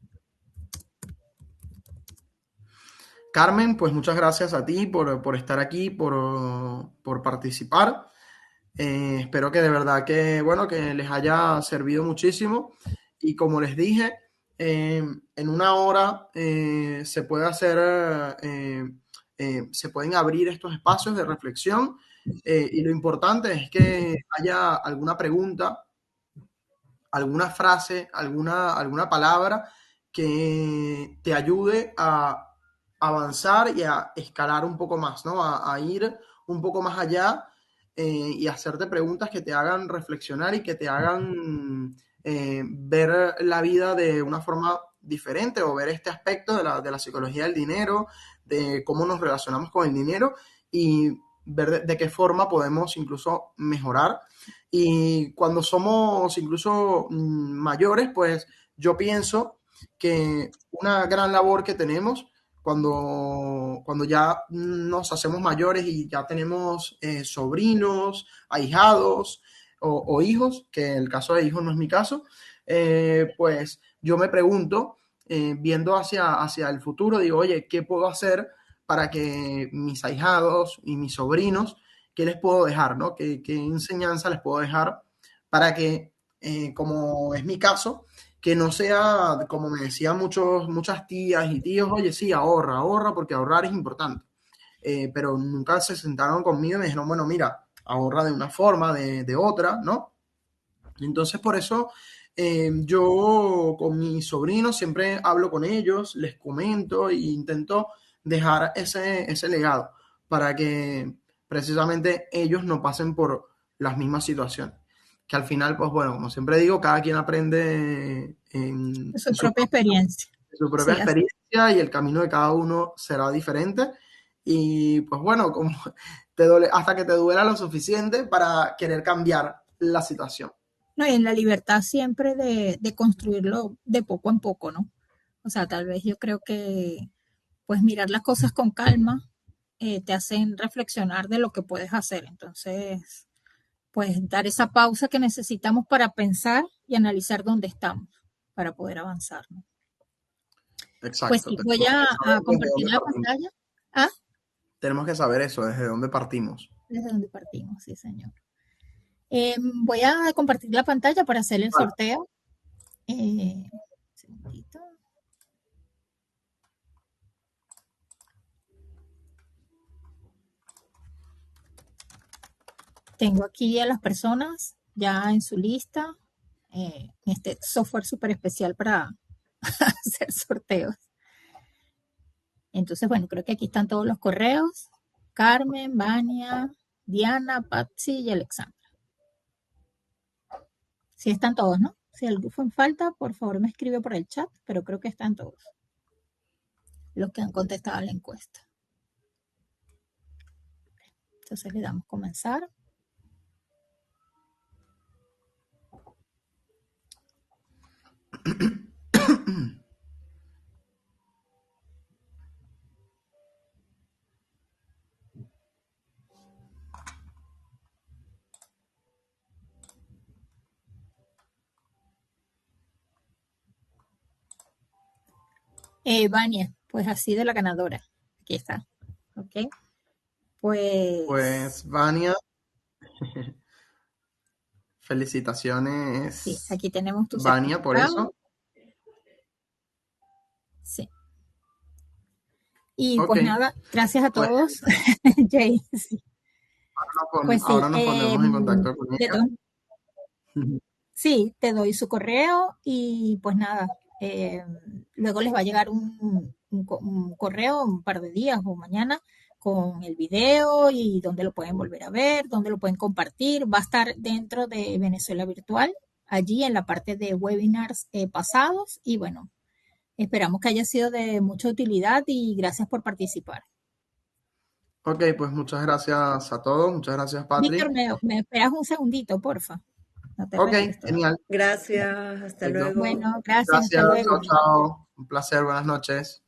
Carmen, pues muchas gracias a ti por estar aquí, por participar. Espero que de verdad que, bueno, que les haya servido muchísimo. Y como les dije, en una hora se puede hacer, se pueden abrir estos espacios de reflexión. Y lo importante es que haya alguna pregunta, alguna frase, alguna palabra que te ayude a avanzar y a escalar un poco más, ¿no? A ir un poco más allá y hacerte preguntas que te hagan reflexionar y que te hagan ver la vida de una forma diferente o ver este aspecto de la psicología del dinero, de cómo nos relacionamos con el dinero y ver de qué forma podemos incluso mejorar. Y cuando somos incluso mayores, pues yo pienso que una gran labor que tenemos cuando ya nos hacemos mayores y ya tenemos sobrinos, ahijados o hijos, que en el caso de hijos no es mi caso, pues yo me pregunto, viendo hacia el futuro, digo, oye, ¿qué puedo hacer para que mis ahijados y mis sobrinos, qué les puedo dejar, ¿no? ¿Qué enseñanza les puedo dejar para que, como es mi caso, que no sea, como me decían muchas tías y tíos, oye, sí, ahorra, porque ahorrar es importante. Pero nunca se sentaron conmigo y me dijeron, bueno, mira, ahorra de una forma, de otra, ¿no? Entonces, por eso yo con mis sobrinos siempre hablo con ellos, les comento e intento dejar ese legado para que precisamente ellos no pasen por las mismas situaciones. Que al final, pues bueno, como siempre digo, cada quien aprende De su propia experiencia. en su propia Sí, así. experiencia y el camino de cada uno será diferente. Y pues bueno, como te duele, hasta que te duela lo suficiente para querer cambiar la situación. No, y en la libertad siempre de construirlo de poco en poco, ¿no? O sea, tal vez yo creo que pues mirar las cosas con calma te hacen reflexionar de lo que puedes hacer. Entonces, pues dar esa pausa que necesitamos para pensar y analizar dónde estamos para poder avanzar, ¿no? Pues Exacto, sí, voy tenemos que a saber desde compartir dónde la partimos. pantalla. Ah, Tenemos que saber eso, desde dónde partimos. desde dónde partimos, sí, señor. Voy a compartir la pantalla para hacer el Vale. sorteo. Un segundito. Tengo aquí a las personas ya en su lista, en este software súper especial para hacer sorteos. Entonces, bueno, creo que aquí están todos los correos. Carmen, Vania, Diana, Patsy y Alexandra. Sí están todos, ¿no? Si algo fue en falta, por favor me escribe por el chat, pero creo que están todos los que han contestado la encuesta. Entonces le damos comenzar. Vania, pues así de la ganadora. Aquí está. Ok. Pues, Pues Vania, sí, felicitaciones, aquí tenemos tu Vania, por certificado. eso. Sí. Y Ok, pues nada, gracias a pues todos. Jay, sí. Pues sí, ahora nos ponemos en contacto con de ella. to- sí, te doy su correo y pues nada, eh, luego les va a llegar un correo un par de días o mañana con el video y donde lo pueden volver a ver, donde lo pueden compartir. Va a estar dentro de Venezuela Virtual, allí en la parte de webinars pasados y bueno, esperamos que haya sido de mucha utilidad y gracias por participar. Ok, pues muchas gracias a todos, muchas gracias, Víctor, Patri. me esperas un segundito, porfa. No te Ok, retires todavía. genial, Gracias, hasta perfecto. luego. Bueno, gracias, hasta Gracias, luego. chao, chao. Un placer, buenas noches.